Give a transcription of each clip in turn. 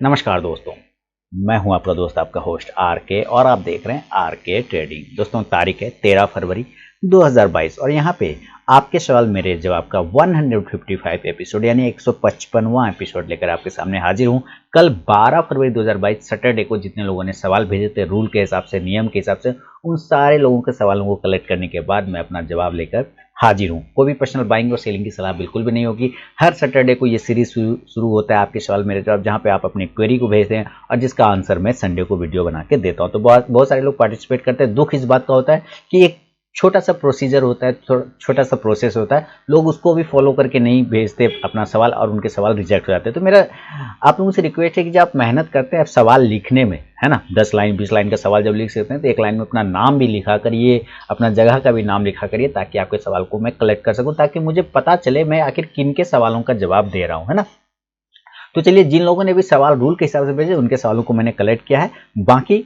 नमस्कार दोस्तों, मैं हूं आपका दोस्त आपका होस्ट आर के और आप देख रहे हैं आर के ट्रेडिंग। दोस्तों तारीख है 13 फरवरी 2022 और यहां पे आपके सवाल मेरे जवाब का 155 एपिसोड यानी 155वां एपिसोड लेकर आपके सामने हाजिर हूं। कल 12 फरवरी 2022 सैटरडे को जितने लोगों ने सवाल भेजे थे रूल के हिसाब से, नियम के हिसाब से, उन सारे लोगों के सवालों को कलेक्ट करने के बाद मैं अपना जवाब लेकर हाजिर हूँ। कोई भी पर्सनल बाइंग और सेलिंग की सलाह बिल्कुल भी नहीं होगी। हर सैटरडे को ये सीरीज शुरू होता है आपके सवाल मेरे जवाब, जहाँ पे आप अपनी क्वेरी को भेजते हैं और जिसका आंसर मैं संडे को वीडियो बना के देता हूँ। तो बहुत सारे लोग पार्टिसिपेट करते हैं। दुख इस बात का होता है कि एक छोटा सा प्रोसीजर होता है, छोटा सा प्रोसेस होता है, लोग उसको भी फॉलो करके नहीं भेजते अपना सवाल और उनके सवाल रिजेक्ट हो जाते हैं। तो मेरा आप लोगों से रिक्वेस्ट है कि जब आप मेहनत करते हैं आप सवाल लिखने में, है ना, 10 लाइन 20 लाइन का सवाल जब लिख सकते हैं तो एक लाइन में अपना नाम भी लिखा करिए, अपना जगह का भी नाम लिखा करिए, ताकि आपके सवाल को मैं कलेक्ट कर सकूं, ताकि मुझे पता चले मैं आखिर किन के सवालों का जवाब दे रहा हूं, है ना। तो चलिए, जिन लोगों ने भी सवाल रूल के हिसाब से भेजे उनके सवालों को मैंने कलेक्ट किया है। बाकी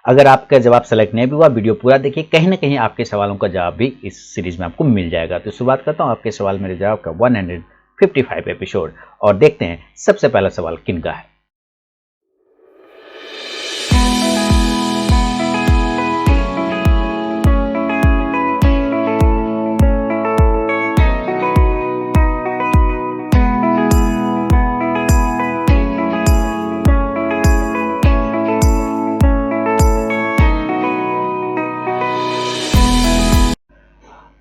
अगर आपका जवाब सेलेक्ट नहीं भी हुआ, वीडियो पूरा देखिए, कहीं ना कहीं आपके सवालों का जवाब भी इस सीरीज में आपको मिल जाएगा। तो शुरुआत करता हूं आपके सवाल मेरे जवाब का 155 एपिसोड और देखते हैं सबसे पहला सवाल किन का है।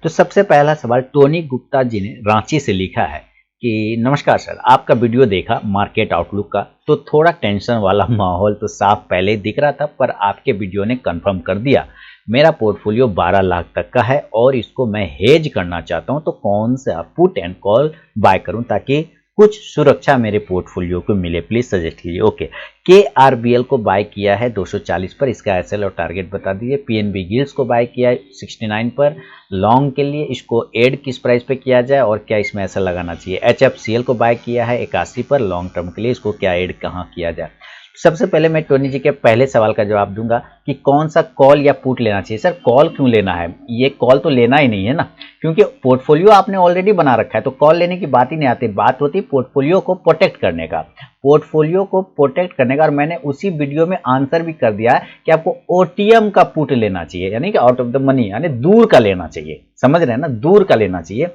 तो सबसे पहला सवाल टोनी गुप्ता जी ने रांची से लिखा है कि नमस्कार सर, आपका वीडियो देखा मार्केट आउटलुक का, तो थोड़ा टेंशन वाला माहौल तो साफ पहले दिख रहा था, पर आपके वीडियो ने कंफर्म कर दिया। मेरा पोर्टफोलियो 12 लाख तक का है और इसको मैं हेज करना चाहता हूं, तो कौन सा पुट एंड कॉल बाय करूं ताकि कुछ सुरक्षा मेरे पोर्टफोलियो को मिले, प्लीज सजेस्ट कीजिए। ओके, KRBL को बाय किया है 240 पर, इसका एसएल और टारगेट बता दीजिए। PNB गिल्स को बाय किया है 69 पर, लॉन्ग के लिए इसको एड किस प्राइस पे किया जाए और क्या इसमें एसएल लगाना चाहिए। HFCL को बाय किया है 81 पर, लॉन्ग टर्म के लिए इसको क्या एड कहाँ किया जाए। सबसे पहले मैं टोनी जी के पहले सवाल का जवाब दूंगा कि कौन सा कॉल या पुट लेना चाहिए। सर, कॉल क्यों लेना है? ये कॉल तो लेना ही नहीं है ना, क्योंकि पोर्टफोलियो आपने ऑलरेडी बना रखा है, तो कॉल लेने की बात ही नहीं आती। बात होती है पोर्टफोलियो को प्रोटेक्ट करने का, पोर्टफोलियो को प्रोटेक्ट करने का। और मैंने उसी वीडियो में आंसर भी कर दिया है कि आपको OTM का पुट लेना चाहिए, यानी कि आउट ऑफ द मनी, यानी दूर का लेना चाहिए। समझ रहे हैं ना, दूर का लेना चाहिए,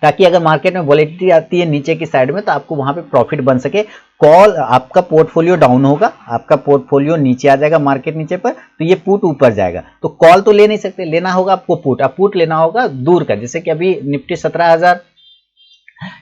ताकि अगर मार्केट में वॉलेटिलिटी आती है नीचे की साइड में तो आपको वहां पे प्रॉफिट बन सके। कॉल, आपका पोर्टफोलियो डाउन होगा, आपका पोर्टफोलियो नीचे आ जाएगा मार्केट नीचे पर, तो ये पुट ऊपर जाएगा। तो कॉल तो ले नहीं सकते, लेना होगा आपको पुट। अब पुट लेना होगा दूर का, जैसे कि अभी निफ्टी 17,000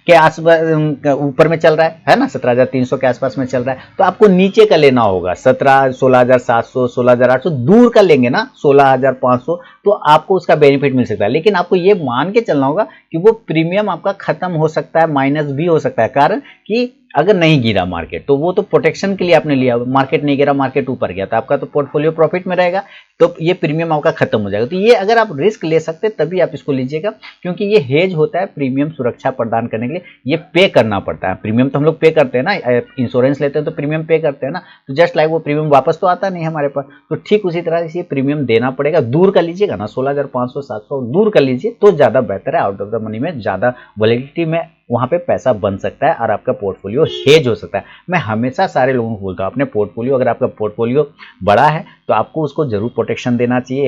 के आसपास ऊपर में चल रहा है ना, 17,300 के आसपास में चल रहा है, तो आपको नीचे का लेना होगा 16,700 16,800, दूर का लेंगे ना 16,500, तो आपको उसका बेनिफिट मिल सकता है। लेकिन आपको ये मान के चलना होगा कि वो प्रीमियम आपका खत्म हो सकता है, माइनस भी हो सकता है। कारण कि अगर नहीं गिरा मार्केट तो वो तो प्रोटेक्शन के लिए आपने लिया, मार्केट नहीं गिरा, मार्केट ऊपर गया, तो आपका तो पोर्टफोलियो प्रॉफिट में रहेगा, तो ये प्रीमियम आपका खत्म हो जाएगा। तो ये अगर आप रिस्क ले सकते तभी आप इसको लीजिएगा, क्योंकि ये हेज होता है प्रीमियम सुरक्षा प्रदान करने के लिए, ये पे करना पड़ता है। प्रीमियम तो हम लोग पे करते हैं ना, इंश्योरेंस लेते हैं तो प्रीमियम पे करते हैं ना, तो जस्ट लाइक वो प्रीमियम वापस तो आता नहीं हमारे पास, तो ठीक उसी तरह से प्रीमियम देना पड़ेगा। दूर का लीजिएगा ना, 16,500 700 दूर का लीजिए तो ज्यादा बेहतर है। आउट ऑफ द मनी में ज्यादा वॉलेटिलिटी में वहां पे पैसा बन सकता है और आपका पोर्टफोलियो हेज हो सकता है। मैं हमेशा सारे लोगों को बोलता हूं, अपने पोर्टफोलियो, अगर आपका पोर्टफोलियो बड़ा है तो आपको उसको जरूर प्रोटेक्शन देना चाहिए।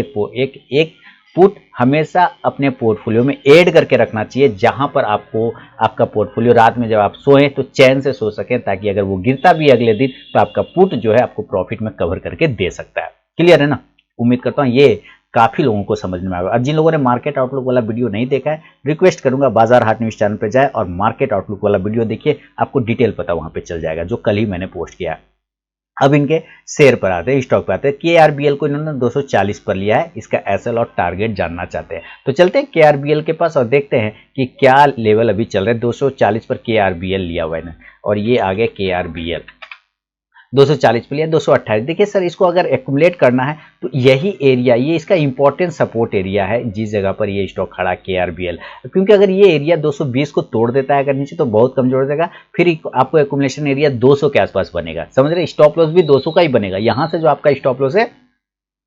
एक पुट हमेशा अपने पोर्टफोलियो में ऐड करके रखना चाहिए, जहां पर आपको आपका पोर्टफोलियो रात में जब आप सोएं तो चैन से सो सकें, ताकि अगर वो गिरता भी अगले दिन तो आपका पुट जो है आपको प्रॉफिट में कवर करके दे सकता है। क्लियर है ना? उम्मीद करता हूं ये काफी लोगों को समझ में आएगा। और जिन लोगों ने मार्केट आउटलुक वाला वीडियो नहीं देखा है, रिक्वेस्ट करूंगा बाजार हाट न्यूज चैनल पे जाए और मार्केट आउटलुक वाला वीडियो देखिए, आपको डिटेल पता वहां पे चल जाएगा, जो कल ही मैंने पोस्ट किया है। अब इनके शेयर पर आते हैं, स्टॉक पर आते हैं। KRBL को इन्होंने 240 पर लिया है, इसका एसएल और टारगेट जानना चाहते हैं, तो चलते हैं KRBL के पास और देखते हैं कि क्या लेवल अभी चल रहा है। 240 पर KRBL लिया हुआ है और ये आगे KRBL 240 पे लिया, 228। देखिए सर, इसको अगर एक्यूमुलेट करना है तो यही एरिया, ये इसका इंपॉर्टेंट सपोर्ट एरिया है, जिस जगह पर ये स्टॉक खड़ा KRBL, क्योंकि अगर ये एरिया 220 को तोड़ देता है अगर नीचे, तो बहुत कमजोर हो जाएगा, फिर आपको एक्यूमुलेशन एरिया 200 के आसपास बनेगा। समझ रहे, स्टॉप लॉस भी 200 का ही बनेगा। यहां से जो आपका स्टॉप लॉस है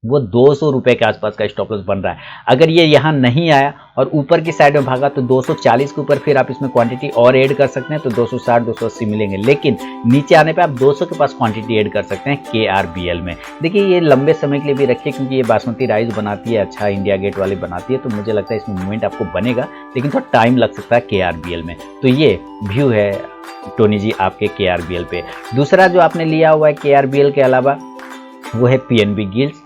वो 200 रुपए के आसपास का स्टॉप लॉस बन रहा है। अगर ये यहाँ नहीं आया और ऊपर की साइड में भागा तो 240 के ऊपर फिर आप इसमें क्वांटिटी और ऐड कर सकते हैं तो 260 280 मिलेंगे, लेकिन नीचे आने पे आप 200 के पास क्वांटिटी ऐड कर सकते हैं KRBL में। देखिए ये लंबे समय के लिए भी रखिए क्योंकि ये बासमती राइस बनाती है, अच्छा इंडिया गेट वाली बनाती है, तो मुझे लगता है इसमें मूवमेंट आपको बनेगा, लेकिन थोड़ा टाइम लग सकता है KRBL में। तो ये व्यू है टोनी जी आपके KRBL पे। दूसरा जो आपने लिया हुआ है KRBL के अलावा वो है PNB गिल्ड्स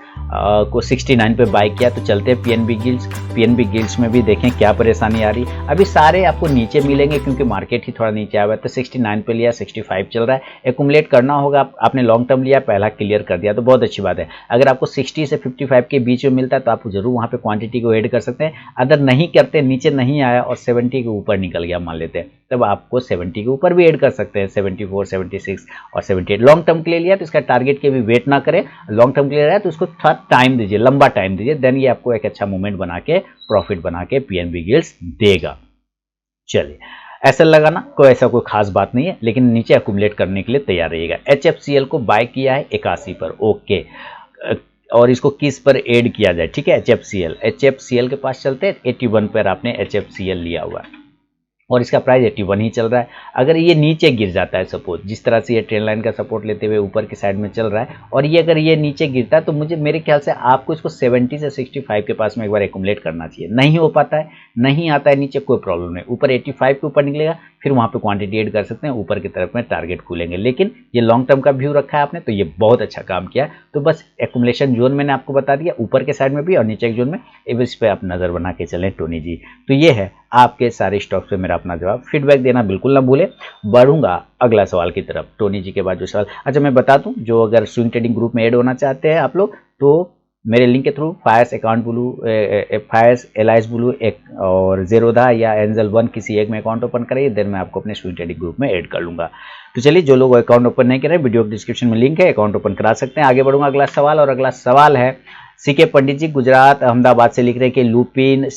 को 69 पे बाय किया। तो चलते हैं PNB गिल्ड्स में भी देखें क्या परेशानी आ रही। अभी सारे आपको नीचे मिलेंगे क्योंकि मार्केट ही थोड़ा नीचे आया हुआ है। तो 69 पे लिया, 65 चल रहा है, एक्यूमुलेट करना होगा। आपने लॉन्ग टर्म लिया, पहला क्लियर कर दिया तो बहुत अच्छी बात है। अगर आपको 60 से 55 के बीच में मिलता है तो आप जरूर वहाँ पे क्वांटिटी को ऐड कर सकते हैं। अगर नहीं करते, नीचे नहीं आया और 70 के ऊपर निकल गया मान लेते हैं, तब आपको 70 के ऊपर भी ऐड कर सकते हैं, 74 76 और 78। लॉन्ग टर्म के लिए लिया तो इसका टारगेट के भी वेट ना करें, लॉन्ग टर्म के लिए रहा तो उसको थोड़ा टाइम दीजिए, लंबा टाइम दीजिए, देन ये आपको एक अच्छा मूवमेंट बना के प्रॉफिट बना के PNB गिल्ड्स देगा। चलिए ऐसा लगाना कोई ऐसा कोई खास बात नहीं है, लेकिन नीचे अकुमुलेट करने के लिए तैयार रहिएगा। HFCL को बाय किया है 81 पर, ओके, और इसको किस पर ऐड किया जाए, ठीक है, HFCL के पास चलते हैं। 81 पर आपने HFCL लिया हुआ है और इसका प्राइस 81 ही चल रहा है। अगर ये नीचे गिर जाता है, सपोज जिस तरह से ये ट्रेंड लाइन का सपोर्ट लेते हुए ऊपर की साइड में चल रहा है, और ये अगर ये नीचे गिरता है तो मेरे ख्याल से आपको इसको 70 से 65 के पास में एक बार एक्यूमुलेट करना चाहिए। नहीं हो पाता है, नहीं आता है नीचे, कोई प्रॉब्लम नहीं, ऊपर 85 के ऊपर निकलेगा फिर वहाँ पे क्वांटिटी ऐड कर सकते हैं, ऊपर की तरफ में टारगेट खुलेंगे। लेकिन ये लॉन्ग टर्म का व्यू रखा है आपने तो ये बहुत अच्छा काम किया। तो बस एक्यूमुलेशन जोन मैंने आपको बता दिया, ऊपर के साइड में भी और नीचे के जोन में, इस पे आप नज़र बना के चलें टोनी जी। तो ये है आपके सारे स्टॉक्स पे मेरा अपना जवाब। फीडबैक देना बिल्कुल ना भूले। बढ़ूंगा अगला सवाल की तरफ। टोनी जी के बाद जो सवाल, अच्छा मैं बता दूं, जो अगर स्विंग ट्रेडिंग ग्रुप में ऐड होना चाहते हैं आप लोग तो मेरे लिंक के through Fyers account blue, Fyers Alice Blue एक और जेरोधा या एंजल वन किसी एक में अकाउंट ओपन करिए, देन मैं आपको अपने स्विंग ट्रेडिंग ग्रुप में ऐड कर लूंगा। तो चलिए जो लोग अकाउंट ओपन नहीं कर रहे, वीडियो के डिस्क्रिप्शन में लिंक है, अकाउंट ओपन करा सकते हैं। आगे बढ़ूंगा अगला सवाल, और अगला सवाल है CK पंडित जी गुजरात अहमदाबाद से लिख रहे हैं कि लुपिन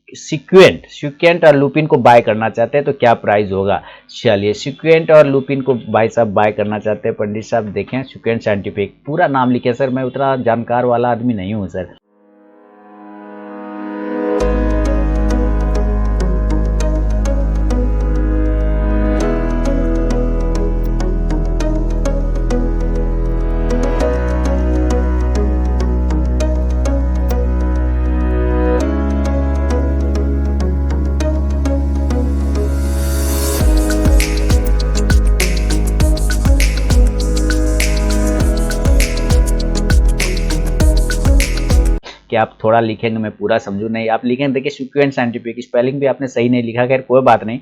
सिक्वेंट और लुपिन को बाय करना चाहते हैं तो क्या प्राइस होगा। चलिए सिक्वेंट और लुपिन को भाई साहब बाय करना चाहते हैं पंडित साहब, देखें सिक्वेंट साइंटिफिक, पूरा नाम लिखे सर, मैं उतना जानकार वाला आदमी नहीं हूं सर। कि आप थोड़ा लिखेंगे मैं पूरा समझू, नहीं आप लिखेंगे, देखिए सिक्वेंट साइंटिफिक, स्पेलिंग भी आपने सही नहीं लिखा, खैर कोई बात नहीं।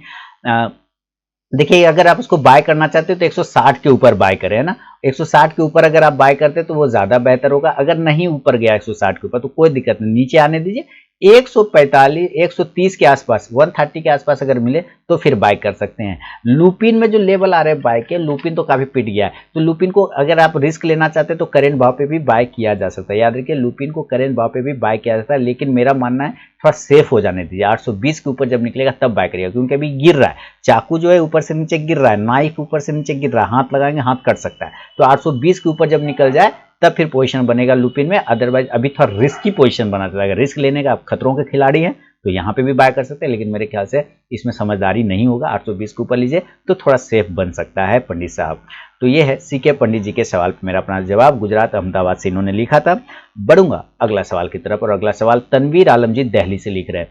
देखिए अगर आप उसको बाय करना चाहते हो तो 160 के ऊपर बाय करें, है ना, 160 के ऊपर अगर आप बाय करते तो वो ज्यादा बेहतर होगा। अगर नहीं ऊपर गया 160 के ऊपर तो कोई दिक्कत नहीं, नीचे आने दीजिए, 145 130 के आसपास, 130 के आसपास अगर मिले तो फिर बाय कर सकते हैं। लुपिन में जो लेवल आ रहे हैं बाय के, लुपिन तो काफी पिट गया है, तो लुपिन को अगर आप रिस्क लेना चाहते हैं तो करेंट भाव पे भी बाय किया जा सकता है। याद रखिए लुपिन को करेंट भाव पे भी बाय किया जाता है, लेकिन मेरा मानना है थोड़ा सेफ हो जाने दीजिए। 820 के ऊपर जब निकलेगा तब बाय करिएगा, क्योंकि अभी गिर रहा है, चाकू जो है ऊपर से नीचे गिर रहा है, नाइफ ऊपर से नीचे गिर रहा है, हाथ लगाएंगे हाथ कट सकता है। तो 820 के ऊपर जब निकल जाए तब फिर पोजीशन बनेगा लुपिन में, अदरवाइज अभी थोड़ा रिस्की पोजीशन बना चलेगा। रिस्क लेने का आप खतरों के खिलाड़ी हैं तो यहाँ पे भी बाय कर सकते हैं, लेकिन मेरे ख्याल से इसमें समझदारी नहीं होगा। 820 के ऊपर लीजिए तो थोड़ा सेफ बन सकता है पंडित साहब। तो ये है CK पंडित जी के सवाल पे मेरा अपना जवाब, गुजरात अहमदाबाद से इन्होंने लिखा था। बढ़ूंगा अगला सवाल की तरफ, और अगला सवाल तनवीर आलम जी दिल्ली से लिख रहे हैं,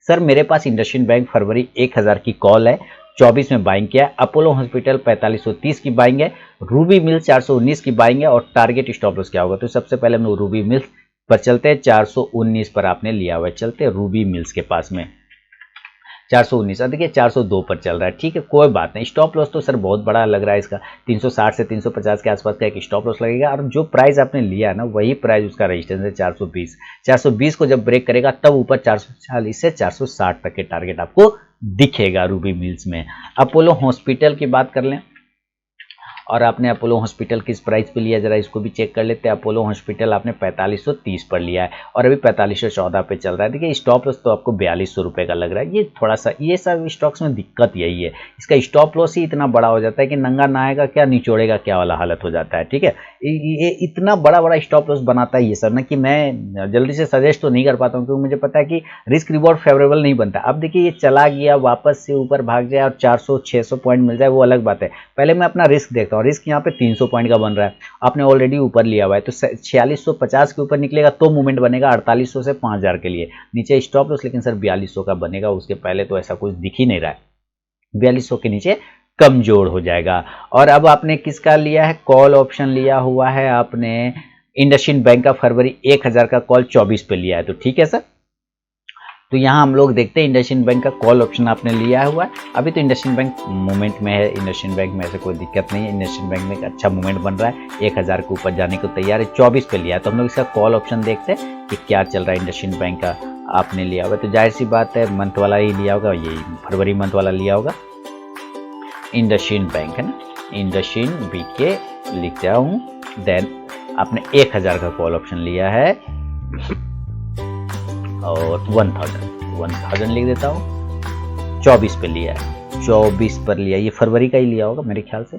सर मेरे पास इंडसइंड बैंक फरवरी 1000 की कॉल है, 24 में बाइंग किया है, अपोलो हॉस्पिटल 4530 की बाइंग है, रूबी मिल्स 419 की बाइंग है, और टारगेट स्टॉप लॉस क्या होगा। तो सबसे पहले हम लोग रूबी मिल्स पर चलते हैं, 419 पर आपने लिया हुआ है, चलते हैं रूबी मिल्स के पास में 419, देखिए 402 पर चल रहा है, ठीक है कोई बात नहीं। स्टॉप लॉस तो सर बहुत बड़ा लग रहा है इसका, 360 से 350 के आसपास का एक स्टॉप लॉस लगेगा, और जो प्राइस आपने लिया ना वही प्राइस उसका रेजिस्टेंस है 420। 420 को जब ब्रेक करेगा तब ऊपर 440 से 460 तक के टारगेट आपको दिखेगा रूबी मिल्स में। अपोलो हॉस्पिटल की बात कर लें, और आपने अपोलो हॉस्पिटल किस प्राइस पे लिया, जरा इसको भी चेक कर लेते हैं। अपोलो हॉस्पिटल आपने 4530 पर लिया है और अभी 4514 पे चल रहा है। देखिए स्टॉप लॉस तो आपको 4200 रुपये का लग रहा है। ये थोड़ा सा, ये सब स्टॉक्स में दिक्कत यही है, इसका स्टॉप लॉस ही इतना बड़ा हो जाता है कि नंगा नहाएगा क्या निचोड़ेगा क्या वाला हालत हो जाता है। ठीक है, ये इतना बड़ा बड़ा स्टॉप लॉस बनाता है ये सर ना, कि मैं जल्दी से सजेस्ट तो नहीं कर पाता हूँ, क्योंकि मुझे पता है कि रिस्क रिवॉर्ड फेवरेबल नहीं बनता। अब देखिए ये चला गया, वापस से ऊपर भाग जाए और 400-600 पॉइंट मिल जाए, वो अलग बात है। पहले मैं अपना रिस्क देखता हूँ, रिस्क यहाँ पे 300 पॉइंट का बन रहा है, आपने ऑलरेडी ऊपर लिया हुआ है, तो 4650 के ऊपर निकलेगा तो मूवमेंट बनेगा 4800 से 5000 के लिए। नीचे स्टॉप लॉस लेकिन सर 4200 का बनेगा, उसके पहले तो ऐसा कुछ दिख ही नहीं रहा है। 4200 के नीचे कमजोर हो जाएगा। और अब आपने किसका लिया है, कॉल ऑप्शन लिया हुआ है आपने इंडसइंड बैंक का, फरवरी 1000 का कॉल 24 पे लिया है, तो ठीक है सर। तो यहाँ हम लोग देखते हैं इंडसइंड बैंक का कॉल ऑप्शन आपने लिया हुआ है। अभी तो इंडसइंड बैंक मूवमेंट में है, इंडसइंड बैंक में ऐसे कोई दिक्कत नहीं है, इंडसइंड बैंक में एक अच्छा मूवमेंट बन रहा है, 1000 के ऊपर जाने को तैयार है, 24 पे लिया है। तो हम लोग इसका कॉल ऑप्शन देखते हैं कि क्या चल रहा है। इंडसइंड बैंक का आपने लिया हुआ, तो जाहिर सी बात है मंथ वाला ही लिया होगा, यही फरवरी मंथ वाला लिया होगा। इंडसइंड बैंक है ना, इंडसइंड बीके लिख रहा हूँ। देन आपने 1000 का कॉल ऑप्शन लिया है और 1000 लिख देता हूँ, 24 पे लिया है, 24 पर लिया, ये फरवरी का ही लिया होगा मेरे ख्याल से।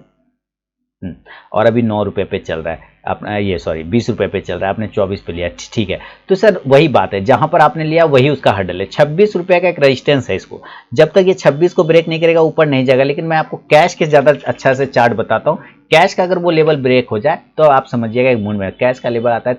और अभी 9 रुपये पे चल रहा है अपना, ये सॉरी 20 रुपये पे चल रहा है, आपने 24 पे लिया, ठीक है। तो सर वही बात है, जहां पर आपने लिया वही उसका हर्डल है, 26 रुपये का एक रेजिस्टेंस है इसको, जब तक ये 26 को ब्रेक नहीं करेगा ऊपर नहीं जाएगा। लेकिन मैं आपको कैश के ज़्यादा अच्छा से चार्ट बताता हूँ। कैश का अगर वो लेवल ब्रेक हो जाए तो आप समझिएगा एक मूड में, कैश का लेवल आता है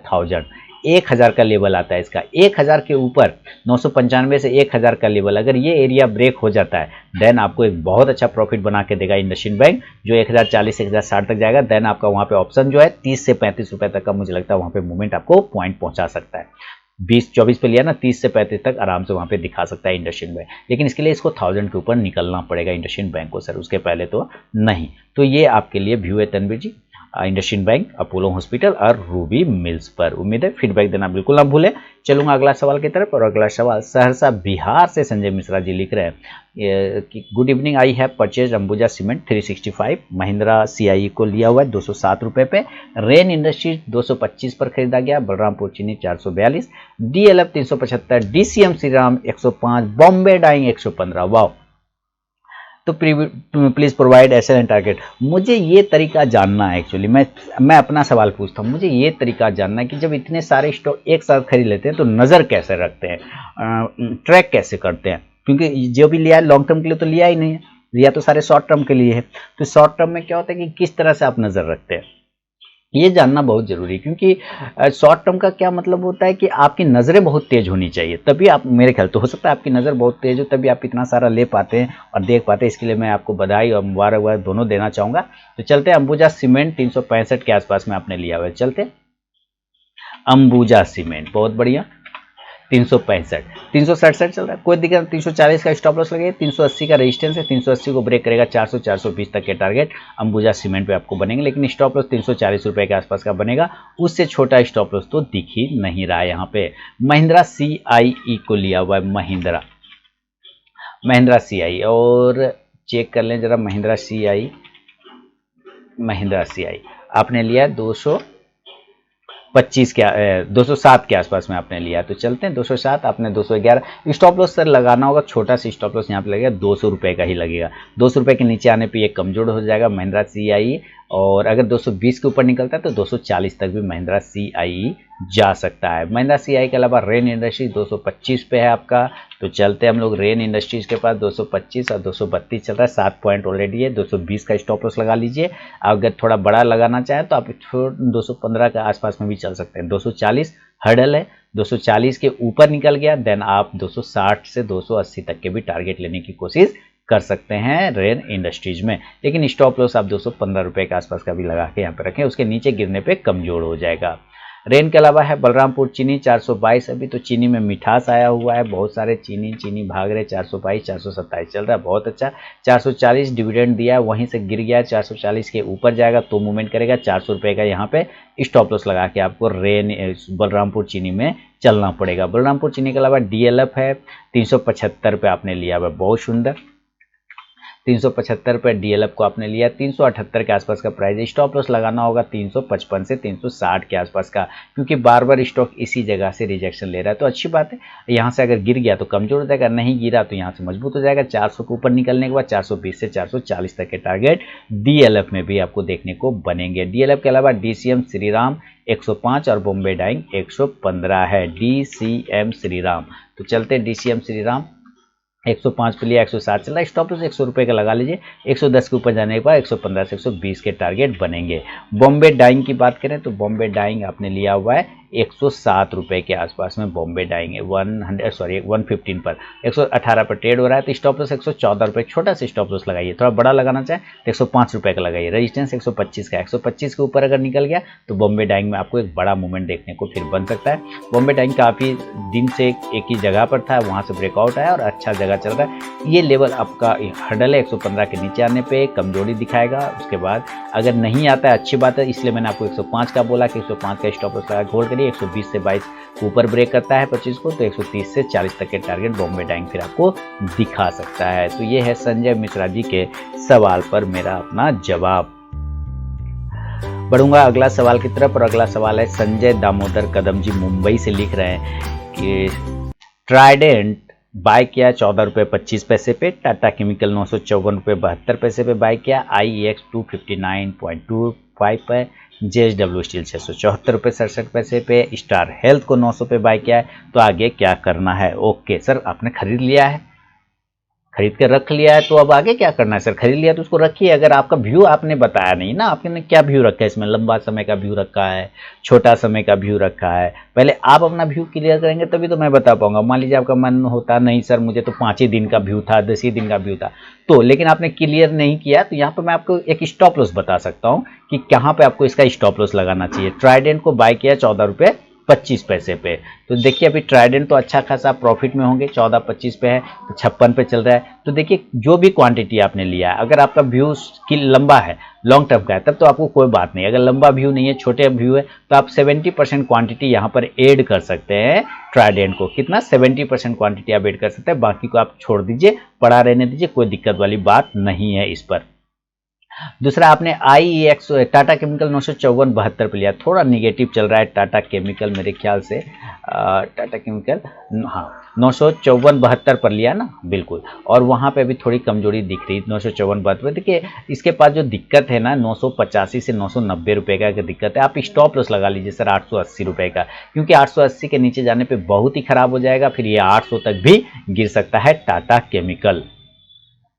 1000 का लेवल आता है इसका, 1000 के ऊपर 995 से 1000 का लेवल, अगर ये एरिया ब्रेक हो जाता है देन आपको एक बहुत अच्छा प्रॉफिट बना के देगा इंडसइंड बैंक, जो 1040 से 1060 तक जाएगा। देन आपका वहां पे ऑप्शन जो है 30 से 35 रुपए तक का, मुझे लगता है वहां पे मूवमेंट आपको पॉइंट पहुंचा सकता है। 24 पे लिया ना, 30 से 35 तक आराम से वहां पे दिखा सकता है इंडसइंड बैंक, लेकिन इसके लिए इसको 1000 के ऊपर निकलना पड़ेगा इंडसइंड बैंक को सर, उसके पहले तो नहीं। तो ये आपके लिए व्यू है तनवीर जी, इंडसइंड बैंक, अपोलो हॉस्पिटल और रूबी मिल्स पर। उम्मीद है फीडबैक देना बिल्कुल ना भूलें। चलूंगा अगला सवाल की तरफ, और अगला सवाल सहरसा बिहार से संजय मिश्रा जी लिख रहे हैं कि good evening, I have purchase Ambuja cement 365, Mahindra CI को लिया हुआ है 207 रुपये पे, रेन इंडस्ट्रीज 225 पर खरीदा गया, Balrampur Chini 442, DLF 375, DCM Shriram 105, Bombay Dyeing 115। वाह, तो प्लीज प्रोवाइड एसएल टारगेट। मुझे ये तरीका जानना है, एक्चुअली मैं अपना सवाल पूछता हूँ, मुझे ये तरीका जानना है कि जब इतने सारे स्टॉक एक साथ खरीद लेते हैं तो नज़र कैसे रखते हैं, ट्रैक कैसे करते हैं, क्योंकि जो भी लिया है लॉन्ग टर्म के लिए तो लिया ही नहीं है, लिया तो सारे शॉर्ट टर्म के लिए है। तो शॉर्ट टर्म में क्या होता है कि किस तरह से आप नज़र रखते हैं, ये जानना बहुत जरूरी है। क्योंकि शॉर्ट टर्म का क्या मतलब होता है कि आपकी नज़रें बहुत तेज होनी चाहिए, तभी आप, मेरे ख्याल तो हो सकता है आपकी नज़र बहुत तेज हो तभी आप इतना सारा ले पाते हैं और देख पाते हैं। इसके लिए मैं आपको बधाई और मुबारकबाद दोनों देना चाहूँगा। तो चलते हैं, अंबुजा सीमेंट 365 के आसपास में आपने लिया हुआ है, चलते अंबुजा सीमेंट, बहुत बढ़िया, 365, 367 चल रहा है, कोई दिक्कत। 340 का स्टॉप लॉस लगेगा, 380 का रेजिस्टेंस है, 380 को ब्रेक करेगा, 400 420 तक के टारगेट अंबुजा सीमेंट पे आपको बनेंगे, लेकिन स्टॉप लॉस 340 रुपए के आसपास का बनेगा, उससे छोटा स्टॉप लॉस तो दिख ही नहीं रहा है यहाँ पे। महिंद्रा सीआईई को लिया हुआ है, महिंद्रा सीआई, और चेक कर लें जरा महिंद्रा सीआई आपने लिया 225 के 207 के आसपास में आपने लिया, तो चलते हैं 207, आपने 211। स्टॉप लॉस सर लगाना होगा, छोटा सा स्टॉप लॉस यहाँ पे लगेगा, 200 रुपये का ही लगेगा, 200 रुपये के नीचे आने पे ये कमजोर हो जाएगा महिंद्रा सीआई, और अगर 220 के ऊपर निकलता है तो 240 तक भी महिंद्रा सीआई जा सकता है। महिंद्रा सीआई के अलावा रेन इंडस्ट्रीज 225 पे है आपका, तो चलते हैं हम लोग रेन इंडस्ट्रीज के पास, 225 और 232 चल रहा है, 7 पॉइंट ऑलरेडी है, 220 का स्टॉप लॉस लगा लीजिए। अगर थोड़ा बड़ा लगाना चाहें तो आप 215 के आसपास में भी चल सकते हैं, 240 हर्डल है, 240 के ऊपर निकल गया देन आप 260 से 280 तक के भी टारगेट लेने की कोशिश कर सकते हैं रेन इंडस्ट्रीज में, लेकिन स्टॉप लॉस आप 215 रुपये के आसपास का भी लगा के यहाँ पे रखें, उसके नीचे गिरने पे कमजोर हो जाएगा। रेन के अलावा है बलरामपुर चीनी 422, अभी तो चीनी में मिठास आया हुआ है, बहुत सारे चीनी भाग रहे, 422 427 चल रहा है, बहुत अच्छा। 440 डिविडेंड दिया है, वहीं से गिर गया, 440 के ऊपर जाएगा तो मूवमेंट करेगा, 400 रुपये का यहाँ पे स्टॉप लॉस लगा के आपको रेन बलरामपुर चीनी में चलना पड़ेगा। बलरामपुर चीनी के अलावा डीएलएफ है 375 पे आपने लिया हुआ, बहुत सुंदर। 375 पे डीएलएफ को आपने लिया, 378 के आसपास का प्राइस है। स्टॉप लॉस लगाना होगा 355 से 360 के आसपास का, क्योंकि बार बार स्टॉक इसी जगह से रिजेक्शन ले रहा है। तो अच्छी बात है, यहाँ से अगर गिर गया तो कमजोर हो जाएगा, नहीं गिरा तो यहाँ से मजबूत हो जाएगा। 400 के ऊपर निकलने के बाद 420 से 440 तक के टारगेट डीएलएफ में भी आपको देखने को बनेंगे। डीएलएफ के अलावा डीसीएम श्रीराम 105 और बॉम्बे डाइंग 115 है। डीसीएम श्रीराम, तो चलते डीसीएम श्रीराम 105 पे लिया, 160 चल रहा है। स्टॉप लॉस 100 रुपये का लगा लीजिए। 110 के ऊपर जाने के बाद 115 से 120 के टारगेट बनेंगे। बॉम्बे डाइंग की बात करें तो बॉम्बे डाइंग आपने लिया हुआ है 107 रुपये के आसपास में। बॉम्बे डाइंग है 115 पर, 118 पर ट्रेड हो रहा है। तो स्टॉप लॉस 114 रुपये, छोटा सा स्टॉप लॉस लगाइए। थोड़ा बड़ा लगाना चाहे तो 105 रुपये का लगाइए। रजिस्टेंस 125 का, 125 के ऊपर अगर निकल गया तो बॉम्बे डाइंग में आपको एक बड़ा मूवमेंट देखने को फिर बन सकता है। बॉम्बे डाइंग काफ़ी दिन से एक ही जगह पर था, वहाँ से ब्रेकआउट आया और अच्छा जगह चल रहा है। ये लेवल आपका हर्डल है, 115 के नीचे आने पे कमजोरी दिखाएगा। उसके बाद अगर नहीं आता है अच्छी बात है, इसलिए मैंने आपको 105 का बोला कि 105 का स्टॉप लॉस लगा होल्ड करिए। 120 से 22 ऊपर ब्रेक करता है 25 को तो 130 से 40 तक के टारगेट बॉम्बे डाइंग फिर आपको दिखा सकता है। तो ये है संजय मिश्रा जी के सवाल पर मेरा अपना जवाब। बढ़ूंगा अगला सवाल की तरफ, और अगला सवाल है संजय दामोदर कदम जी मुंबई से लिख रहे हैं कि ट्राइडेंट बाय किया 14 रुपये 25 पैसे पे, टाटा केमिकल 954 रुपये 72 पैसे पे बाय किया, IEX 259.25 पे, JSW स्टील 674 रुपये 67 पैसे पे, स्टार हेल्थ को 900 पे बाय किया है। तो आगे क्या करना है? ओके सर, आपने खरीद लिया है, खरीद कर रख लिया है, तो अब आगे क्या करना है सर? खरीद लिया तो उसको रखिए। अगर आपका व्यू आपने बताया नहीं ना, आपने क्या व्यू रखा है इसमें, लंबा समय का व्यू रखा है, छोटा समय का व्यू रखा है, पहले आप अपना व्यू क्लियर करेंगे तभी तो मैं बता पाऊंगा। मान लीजिए आपका मन होता नहीं सर मुझे तो 5 ही दिन का व्यू था, 10 ही दिन का व्यू था, तो लेकिन आपने क्लियर नहीं किया, तो यहाँ पर मैं आपको एक स्टॉप लॉस बता सकता हूँ कि कहाँ पर आपको इसका स्टॉप लॉस लगाना चाहिए। ट्राइडेंट को बाय किया 14 रुपये 25 पैसे पे, तो देखिए अभी ट्राइडेंट तो अच्छा खासा प्रॉफिट में होंगे, 14.25 पे है तो 56 पे चल रहा है। तो देखिए जो भी क्वांटिटी आपने लिया है, अगर आपका व्यू की लंबा है, लॉन्ग टर्म का है, तब तो आपको कोई बात नहीं। अगर लंबा व्यू नहीं है, छोटे व्यू है, तो आप 70% क्वांटिटी यहाँ पर ऐड कर सकते हैं। ट्राइडेंट को कितना 70% क्वांटिटी आप ऐड कर सकते हैं, बाकी को आप छोड़ दीजिए, पड़ा रहने दीजिए, कोई दिक्कत वाली बात नहीं है इस पर। दूसरा आपने IEX टाटा केमिकल 954.72 पे लिया, थोड़ा निगेटिव चल रहा है टाटा केमिकल मेरे ख्याल से। टाटा केमिकल हाँ 954.72 पर लिया ना, बिल्कुल, और वहाँ पे अभी थोड़ी कमजोरी दिख रही है 954.72। देखिए इसके पास जो दिक्कत है ना 985 से 990 रुपये का दिक्कत है। आप स्टॉप लॉस लगा लीजिए सर 880 रुपये का, क्योंकि 880 के नीचे जाने पे बहुत ही खराब हो जाएगा, फिर ये 800 तक भी गिर सकता है टाटा केमिकल।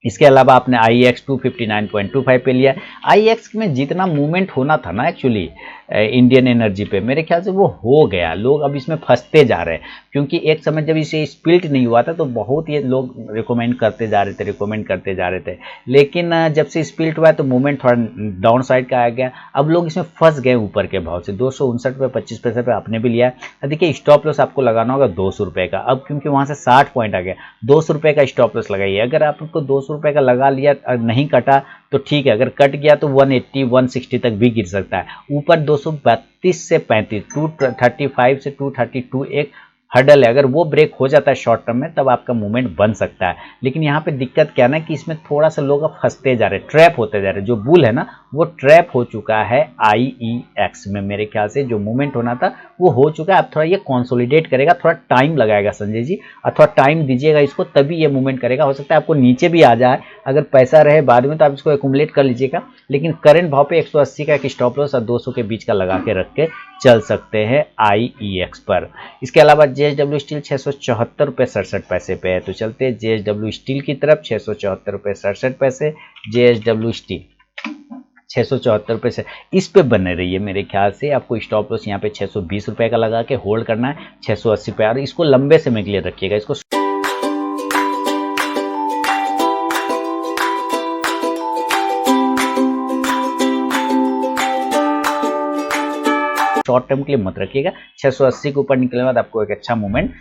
इसके अलावा आपने IEX 259.25 पे लिया। IEX में जितना मूवमेंट होना था ना एक्चुअली इंडियन एनर्जी पे, मेरे ख्याल से वो हो गया। लोग अब इसमें फंसते जा रहे हैं, क्योंकि एक समय जब इसे स्पिल्ट नहीं हुआ था तो बहुत ये लोग रिकमेंड करते जा रहे थे, लेकिन जब से स्पिल्ट हुआ है तो मूवमेंट थोड़ा डाउन साइड का आ गया। अब लोग इसमें फंस गए ऊपर के भाव से। 259 रुपये 25 पैसे पे आपने भी लिया है। देखिए स्टॉप लॉस आपको लगाना होगा 200 रुपये का, अब क्योंकि वहाँ से 60 पॉइंट आ गया, 200 रुपये का स्टॉप लॉस लगाइए। अगर आपको 200 रुपये का लगा लिया नहीं कटा तो ठीक है, अगर कट गया तो 180 160 तक भी गिर सकता है। ऊपर 232 से 35 235 से 232 एक हर्डल है, अगर वो ब्रेक हो जाता है शॉर्ट टर्म में तब आपका मूवमेंट बन सकता है। लेकिन यहाँ पे दिक्कत क्या ना कि इसमें थोड़ा सा लोग अब फंसते जा रहे हैं, ट्रैप होते जा रहे हैं। जो बुल है ना वो ट्रैप हो चुका है IEX में, मेरे ख्याल से जो मूवमेंट होना था वो हो चुका है। अब थोड़ा ये कंसोलिडेट करेगा, थोड़ा टाइम लगाएगा संजय जी, अथवा टाइम दीजिएगा इसको तभी ये मूवमेंट करेगा। हो सकता है आपको नीचे भी आ जाए, अगर पैसा रहे बाद में तो आप इसको एक्यूमुलेट कर लीजिएगा, लेकिन करंट भाव पे 180 का एक स्टॉप लॉस और 200 के बीच का लगा के रख के चल सकते हैं IEX पर। इसके अलावा JSW स्टील 674 रुपये 67 पैसे पे है, तो चलते हैं JSW स्टील की तरफ। 674 रुपये 67 पैसे JSW स्टील 674 रुपये से इस पे बने रहिए। मेरे ख्याल से आपको स्टॉप लॉस यहाँ पे 620 रुपये का लगा के होल्ड करना है, 680 रुपये, और इसको लंबे समय के लिए रखिएगा। इसको शॉर्ट टर्म के लिए मत रखिएगा। 680 के ऊपर निकलने के बाद आपको एक अच्छा मूवमेंट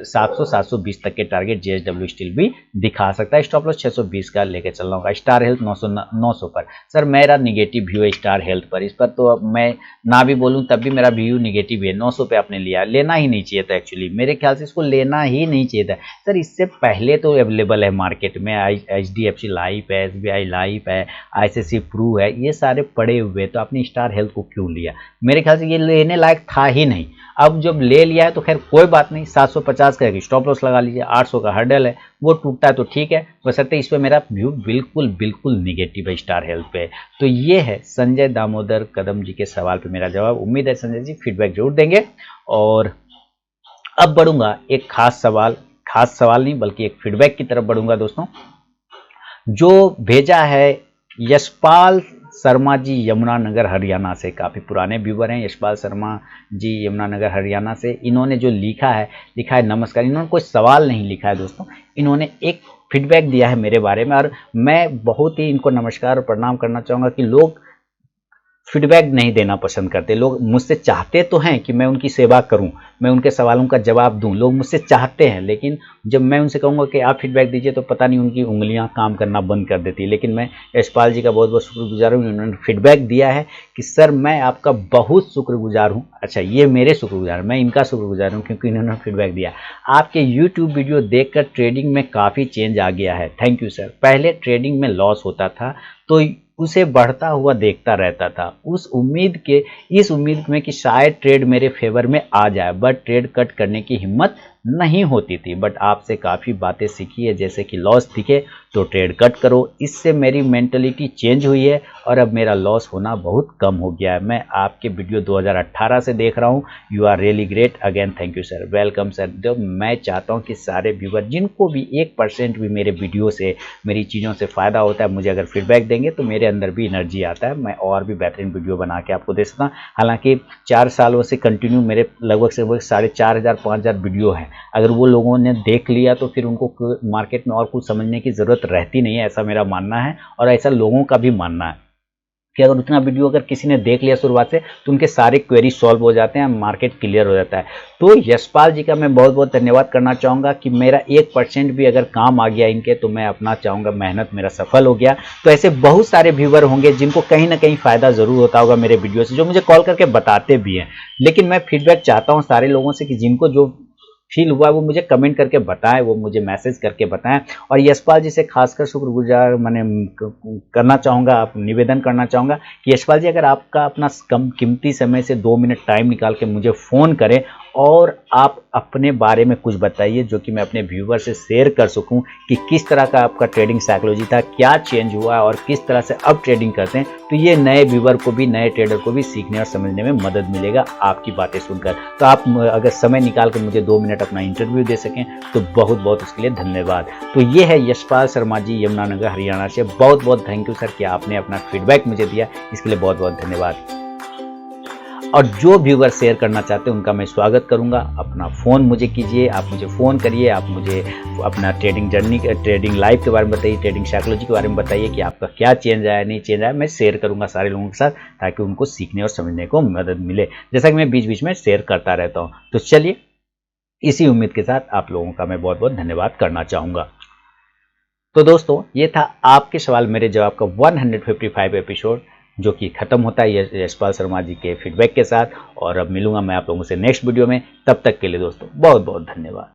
700-720 तक के टारगेट जेएसडब्ल्यू स्टील भी दिखा सकता है। स्टॉप लॉस 620 का लेके चल रहा हूँ। स्टार हेल्थ 900 पर। सर मेरा निगेटिव व्यू है स्टार हेल्थ पर, इस पर तो अब मैं ना भी बोलूं तब भी मेरा व्यू निगेटिव है। 900 पे आपने लिया, लेना ही नहीं चाहिए था। एक्चुअली मेरे ख्याल से इसको लेना ही नहीं चाहिए था सर। इससे पहले तो अवेलेबल है मार्केट में, HDFC लाइफ है, SBI लाइफ है, ICICI प्रू है, ये सारे पड़े हुए, तो आपने स्टार हेल्थ को क्यों लिया? मेरे ख्याल से ये लेने लायक था ही नहीं। अब जब ले लिया है तो खैर कोई बात नहीं, 750 का स्टॉप लॉस लगा लीजिए। 800 का हर्डल है, वो टूटता है तो ठीक है, बशर्ते इस पर मेरा व्यू बिल्कुल बिल्कुल निगेटिव है स्टार हेल्थ पे। तो ये है संजय दामोदर कदम जी के सवाल पे मेरा जवाब। उम्मीद है संजय जी फीडबैक जरूर देंगे। और अब बढ़ूंगा एक खास सवाल नहीं बल्कि एक फीडबैक की तरफ बढ़ूंगा दोस्तों, जो भेजा है यशपाल शर्मा जी यमुनानगर हरियाणा से। काफ़ी पुराने व्यूवर हैं यशपाल शर्मा जी यमुनानगर हरियाणा से। इन्होंने जो लिखा है नमस्कार। इन्होंने कोई सवाल नहीं लिखा है दोस्तों, इन्होंने एक फीडबैक दिया है मेरे बारे में, और मैं बहुत ही इनको नमस्कार और प्रणाम करना चाहूँगा कि लोग फीडबैक नहीं देना पसंद करते। लोग मुझसे चाहते तो हैं कि मैं उनकी सेवा करूं, मैं उनके सवालों का जवाब दूं, लोग मुझसे चाहते हैं, लेकिन जब मैं उनसे कहूंगा कि आप फीडबैक दीजिए तो पता नहीं उनकी उंगलियां काम करना बंद कर देती है। लेकिन मैं यशपाल जी का बहुत बहुत शुक्रगुजार हूँ, उन्होंने फीडबैक दिया है कि सर मैं आपका बहुत शुक्रगुजार हूँ। अच्छा, ये मेरे शुक्रगुजार, मैं इनका शुक्रगुजार हूँ क्योंकि इन्होंने फीडबैक दिया। आपके यूट्यूब वीडियो देखकर ट्रेडिंग में काफ़ी चेंज आ गया है, थैंक यू सर। पहले ट्रेडिंग में लॉस होता था तो उसे बढ़ता हुआ देखता रहता था, इस उम्मीद में कि शायद ट्रेड मेरे फेवर में आ जाए, बट ट्रेड कट करने की हिम्मत नहीं होती थी। बट आपसे काफ़ी बातें सीखी है, जैसे कि लॉस दिखे तो ट्रेड कट करो। इससे मेरी मेंटलिटी चेंज हुई है और अब मेरा लॉस होना बहुत कम हो गया है। मैं आपके वीडियो 2018 से देख रहा हूँ। You are really great again, thank you sir, welcome sir. तो मैं चाहता हूँ कि सारे व्यूवर जिनको भी 1% भी मेरे वीडियो से, मेरी चीज़ों से फ़ायदा होता है, मुझे अगर फीडबैक देंगे तो मेरे अंदर भी एनर्जी आता है, मैं और भी बेहतरीन वीडियो बना के आपको दे सकता हूँ। हालांकि 4 सालों से कंटिन्यू मेरे लगभग 4,500 वीडियो हैं। अगर वो लोगों ने देख लिया तो फिर उनको मार्केट में और कुछ समझने की ज़रूरत रहती नहीं है, ऐसा मेरा मानना है और ऐसा लोगों का भी मानना है कि अगर उतना वीडियो अगर किसी ने देख लिया शुरुआत से तो उनके सारे क्वेरी सॉल्व हो जाते हैं, मार्केट क्लियर हो जाता है। तो यशपाल जी का मैं बहुत बहुत धन्यवाद करना चाहूँगा कि मेरा 1% भी अगर काम आ गया इनके, तो मैं अपना चाहूँगा मेहनत मेरा सफल हो गया। तो ऐसे बहुत सारे व्यूवर होंगे जिनको कहीं ना कहीं फ़ायदा ज़रूर होता होगा मेरे वीडियो से, जो मुझे कॉल करके बताते भी हैं। लेकिन मैं फीडबैक चाहता हूँ सारे लोगों से कि जिनको जो फील हुआ वो मुझे कमेंट करके बताएं, वो मुझे मैसेज करके बताएं। और यशपाल जी से खासकर शुक्रगुजार मैंने करना चाहूँगा, आप निवेदन करना चाहूँगा कि यशपाल जी अगर आपका अपना कम कीमती समय से 2 मिनट टाइम निकाल के मुझे फ़ोन करें और आप अपने बारे में कुछ बताइए जो कि मैं अपने व्यूवर से शेयर कर सकूं कि किस तरह का आपका ट्रेडिंग साइकोलॉजी था, क्या चेंज हुआ और किस तरह से अब ट्रेडिंग करते हैं। तो ये नए व्यूवर को भी, नए ट्रेडर को भी सीखने और समझने में मदद मिलेगा आपकी बातें सुनकर। तो आप अगर समय निकाल कर मुझे 2 मिनट अपना इंटरव्यू दे सकें तो बहुत बहुत उसके लिए धन्यवाद। तो ये है यशपाल शर्मा जी यमुनानगर हरियाणा से। बहुत बहुत थैंक यू सर कि आपने अपना फीडबैक मुझे दिया, इसके लिए बहुत बहुत धन्यवाद। और जो व्यूवर शेयर करना चाहते हैं उनका मैं स्वागत करूंगा। अपना फ़ोन मुझे कीजिए, आप मुझे फ़ोन करिए, आप मुझे अपना ट्रेडिंग जर्नी, ट्रेडिंग लाइफ के बारे में बताइए, ट्रेडिंग साइकोलॉजी के बारे में बताइए कि आपका क्या चेंज आया, नहीं चेंज आया। मैं शेयर करूंगा सारे लोगों के साथ ताकि उनको सीखने और समझने को मदद मिले, जैसा कि मैं बीच बीच में शेयर करता रहता हूँ। तो चलिए, इसी उम्मीद के साथ आप लोगों का मैं बहुत बहुत धन्यवाद करना चाहूँगा। तो दोस्तों, ये था आपके सवाल मेरे जवाब का 155 एपिसोड, जो कि ख़त्म होता है यशपाल शर्मा जी के फीडबैक के साथ। और अब मिलूंगा मैं आप लोगों से नेक्स्ट वीडियो में। तब तक के लिए दोस्तों बहुत बहुत धन्यवाद।